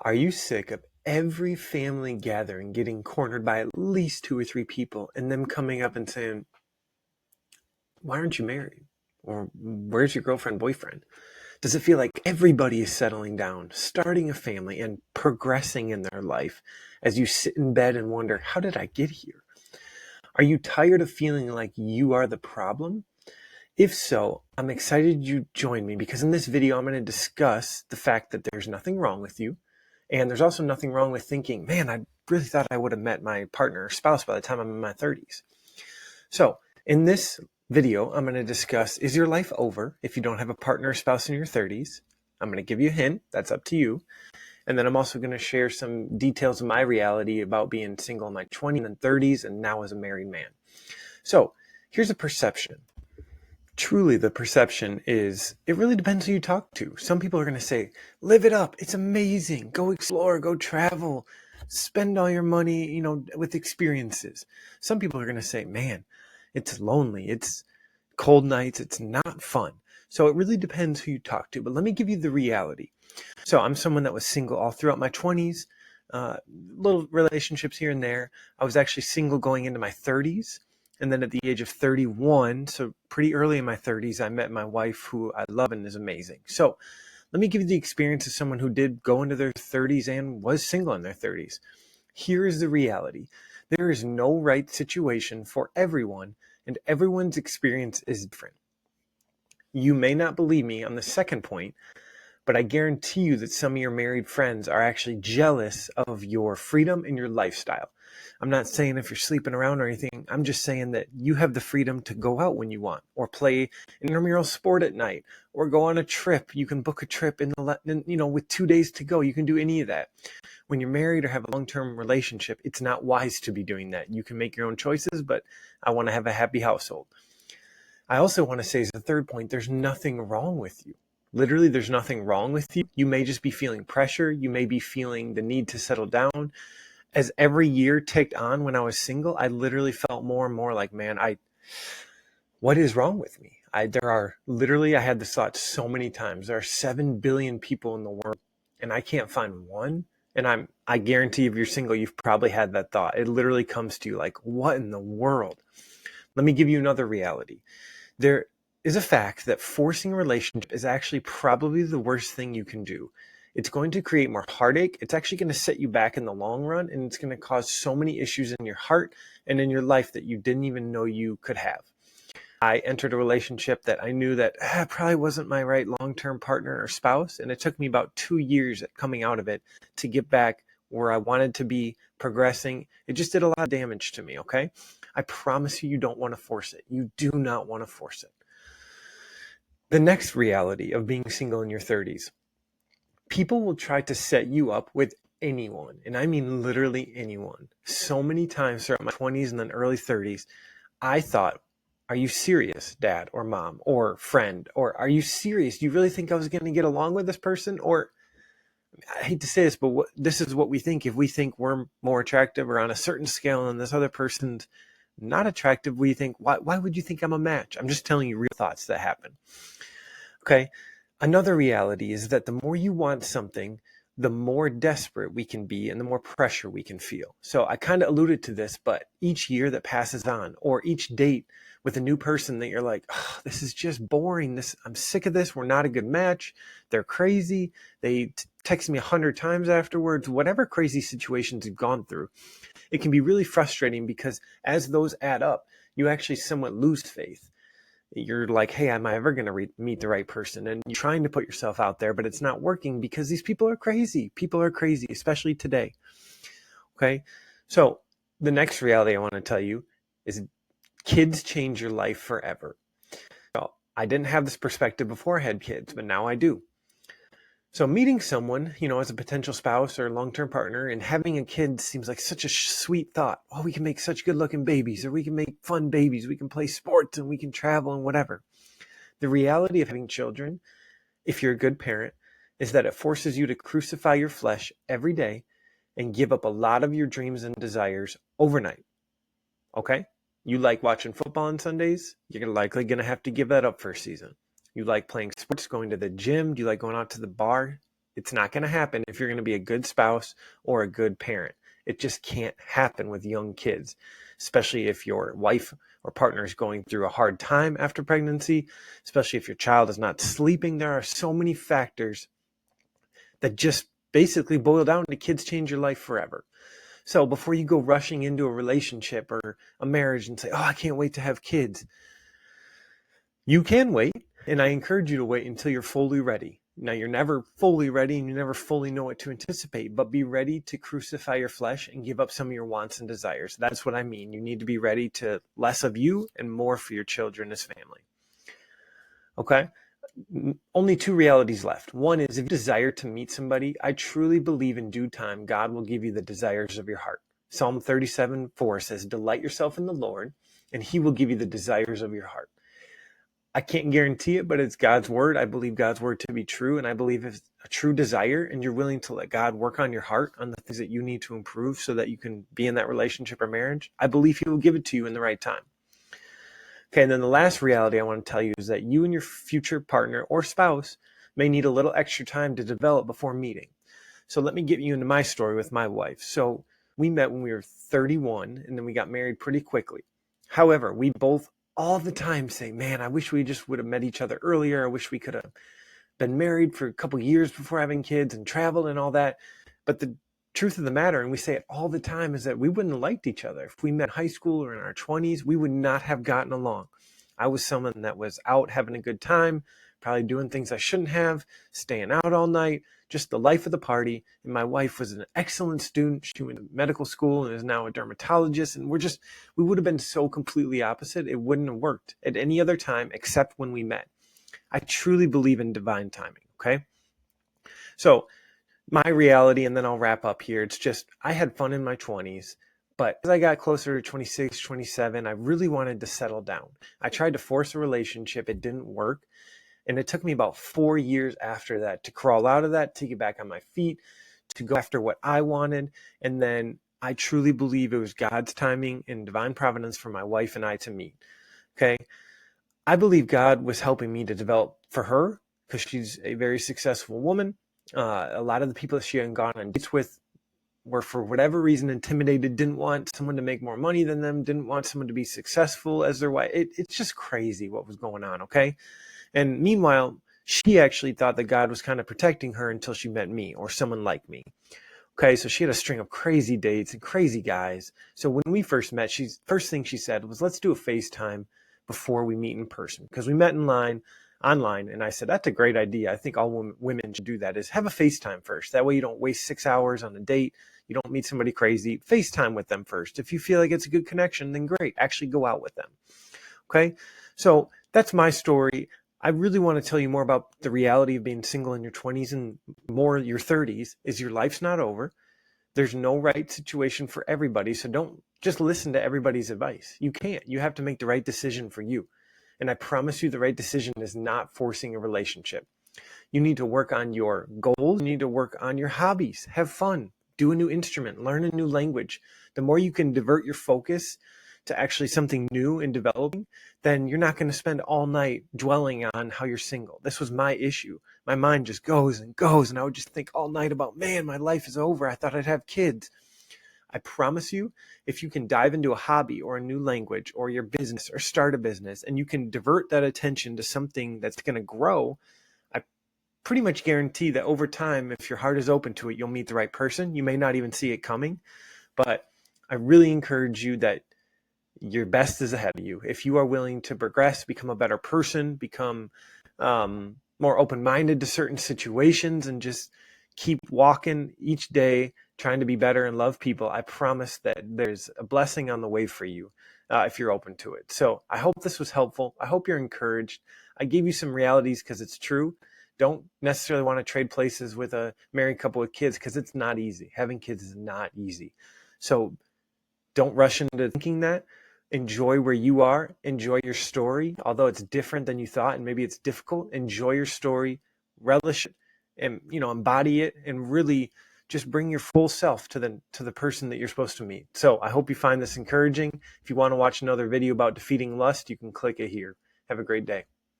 Are you sick of every family gathering getting cornered by at least two or three people and them coming up and saying, why aren't you married? Or where's your girlfriend, boyfriend? Does it feel like everybody is settling down, starting a family, and progressing in their life as you sit in bed and wonder, how did I get here? Are you tired of feeling like you are the problem? If so, I'm excited you joined me because in this video, I'm going to discuss the fact that there's nothing wrong with you. And there's also nothing wrong with thinking, man, I really thought I would have met my partner or spouse by the time I'm in my 30s. So in this video, I'm going to discuss, is your life over if you don't have a partner or spouse in your 30s? I'm going to give you a hint. That's up to you. And then I'm also going to share some details of my reality about being single in my 20s and 30s and now as a married man. So here's a perception. Truly, the perception is, it really depends who you talk to. Some people are going to say, live it up. It's amazing. Go explore, go travel, spend all your money, with experiences. Some people are going to say, man, it's lonely. It's cold nights. It's not fun. So it really depends who you talk to. But let me give you the reality. So I'm someone that was single all throughout my 20s, little relationships here and there. I was actually single going into my 30s. And then at the age of 31, so pretty early in my 30s, I met my wife, who I love and is amazing. So let me give you the experience of someone who did go into their 30s and was single in their 30s. Here is the reality. There is no right situation for everyone, and everyone's experience is different. You may not believe me on the second point, but I guarantee you that some of your married friends are actually jealous of your freedom and your lifestyle. I'm not saying if you're sleeping around or anything. I'm just saying that you have the freedom to go out when you want, or play an intramural sport at night, or go on a trip. You can book a trip with 2 days to go. You can do any of that. When you're married or have a long-term relationship, it's not wise to be doing that. You can make your own choices, but I want to have a happy household. I also want to say as a third point, there's nothing wrong with you. Literally, there's nothing wrong with you. You may just be feeling pressure. You may be feeling the need to settle down. As every year ticked on when I was single, I literally felt more and more like, man, what is wrong with me? I had this thought so many times. There are 7 billion people in the world, and I can't find one. And I guarantee if you're single, you've probably had that thought. It literally comes to you like, what in the world? Let me give you another reality. There is a fact that forcing a relationship is actually probably the worst thing you can do. It's going to create more heartache. It's actually going to set you back in the long run, and it's going to cause so many issues in your heart and in your life that you didn't even know you could have. I entered a relationship that I knew that probably wasn't my right long-term partner or spouse, and it took me about 2 years coming out of it to get back where I wanted to be, progressing. It just did a lot of damage to me, okay? I promise you, you don't want to force it. You do not want to force it. The next reality of being single in your 30s. People will try to set you up with anyone, and I mean literally anyone. So many times throughout my 20s and then early 30s, I thought, are you serious, dad or mom or friend? Or are you serious? Do you really think I was going to get along with this person? Or I hate to say this, but this is what we think. If we think we're more attractive or on a certain scale and this other person's not attractive, we think, why would you think I'm a match? I'm just telling you real thoughts that happen. Okay. Another reality is that the more you want something, the more desperate we can be and the more pressure we can feel. So I kind of alluded to this, but each year that passes on, or each date with a new person that you're like, oh, this is just boring. I'm sick of this. We're not a good match. They're crazy. They text me 100 times afterwards. Whatever crazy situations you've gone through, it can be really frustrating because as those add up, you actually somewhat lose faith. You're like, hey, am I ever going to meet the right person? And you're trying to put yourself out there, but it's not working because these people are crazy. People are crazy, especially today. Okay. So the next reality I want to tell you is kids change your life forever. So I didn't have this perspective before I had kids, but now I do. So meeting someone, as a potential spouse or long-term partner and having a kid seems like such a sweet thought. Oh, we can make such good-looking babies, or we can make fun babies. We can play sports and we can travel and whatever. The reality of having children, if you're a good parent, is that it forces you to crucify your flesh every day and give up a lot of your dreams and desires overnight. Okay? You like watching football on Sundays? You're likely going to have to give that up for a season. You like playing sports, going to the gym? Do you like going out to the bar? It's not going to happen if you're going to be a good spouse or a good parent. It just can't happen with young kids, especially if your wife or partner is going through a hard time after pregnancy, especially if your child is not sleeping. There are so many factors that just basically boil down to kids change your life forever. So before you go rushing into a relationship or a marriage and say, oh, I can't wait to have kids, you can wait. And I encourage you to wait until you're fully ready. Now, you're never fully ready and you never fully know what to anticipate, but be ready to crucify your flesh and give up some of your wants and desires. That's what I mean. You need to be ready to less of you and more for your children as family. Okay? Only two realities left. One is if you desire to meet somebody, I truly believe in due time, God will give you the desires of your heart. Psalm 37:4 says, delight yourself in the Lord, and he will give you the desires of your heart. I can't guarantee it, but it's God's word. I believe God's word to be true, and I believe if it's a true desire and you're willing to let God work on your heart, on the things that you need to improve so that you can be in that relationship or marriage, I believe he will give it to you in the right time. Okay, and then the last reality I want to tell you is that you and your future partner or spouse may need a little extra time to develop before meeting. So let me get you into my story with my wife. So we met when we were 31, and then we got married pretty quickly. However, we both all the time say, man, I wish we just would have met each other earlier. I wish we could have been married for a couple years before having kids and traveled and all that. But the truth of the matter, and we say it all the time, is that we wouldn't have liked each other. If we met in high school or in our 20s, we would not have gotten along. I was someone that was out having a good time, probably doing things I shouldn't have, staying out all night, just the life of the party. And my wife was an excellent student. She went to medical school and is now a dermatologist. And we would have been so completely opposite. It wouldn't have worked at any other time except when we met. I truly believe in divine timing. Okay. So my reality, and then I'll wrap up here. It's just, I had fun in my 20s, but as I got closer to 26, 27, I really wanted to settle down. I tried to force a relationship. It didn't work. And it took me about 4 years after that to crawl out of that, to get back on my feet, to go after what I wanted. And then I truly believe it was God's timing and divine providence for my wife and I to meet. Okay. I believe God was helping me to develop for her because she's a very successful woman. A lot of the people that she had gone on dates with were, for whatever reason, intimidated, didn't want someone to make more money than them, didn't want someone to be successful as their wife. It's just crazy what was going on, okay? And meanwhile, she actually thought that God was kind of protecting her until she met me or someone like me. Okay, so she had a string of crazy dates and crazy guys. So when we first met, first thing she said was, let's do a FaceTime before we meet in person. Because we met online, and I said, that's a great idea. I think all women should do that, is have a FaceTime first. That way you don't waste 6 hours on a date. You don't meet somebody crazy. FaceTime with them first. If you feel like it's a good connection, then great. Actually go out with them. Okay, so that's my story. I really want to tell you more about the reality of being single in your 20s and more your 30s, is your life's not over. There's no right situation for everybody. So don't just listen to everybody's advice. You can't. You have to make the right decision for you. And I promise you, the right decision is not forcing a relationship. You need to work on your goals. You need to work on your hobbies. Have fun. Do a new instrument. Learn a new language. The more you can divert your focus to actually something new and developing, then you're not going to spend all night dwelling on how you're single. This was my issue. My mind just goes and goes, and I would just think all night about, man, my life is over. I thought I'd have kids. I promise you, if you can dive into a hobby or a new language or your business or start a business, and you can divert that attention to something that's going to grow, I pretty much guarantee that over time, if your heart is open to it, you'll meet the right person. You may not even see it coming, but I really encourage you that your best is ahead of you. If you are willing to progress, become a better person, become more open-minded to certain situations, and just keep walking each day, trying to be better and love people, I promise that there's a blessing on the way for you if you're open to it. So I hope this was helpful. I hope you're encouraged. I gave you some realities because it's true. Don't necessarily want to trade places with a married couple with kids because it's not easy. Having kids is not easy. So don't rush into thinking that. Enjoy where you are. Enjoy your story. Although it's different than you thought and maybe it's difficult, enjoy your story, relish it, and embody it, and really just bring your full self to the person that you're supposed to meet. So I hope you find this encouraging. If you want to watch another video about defeating lust, you can click it here. Have a great day.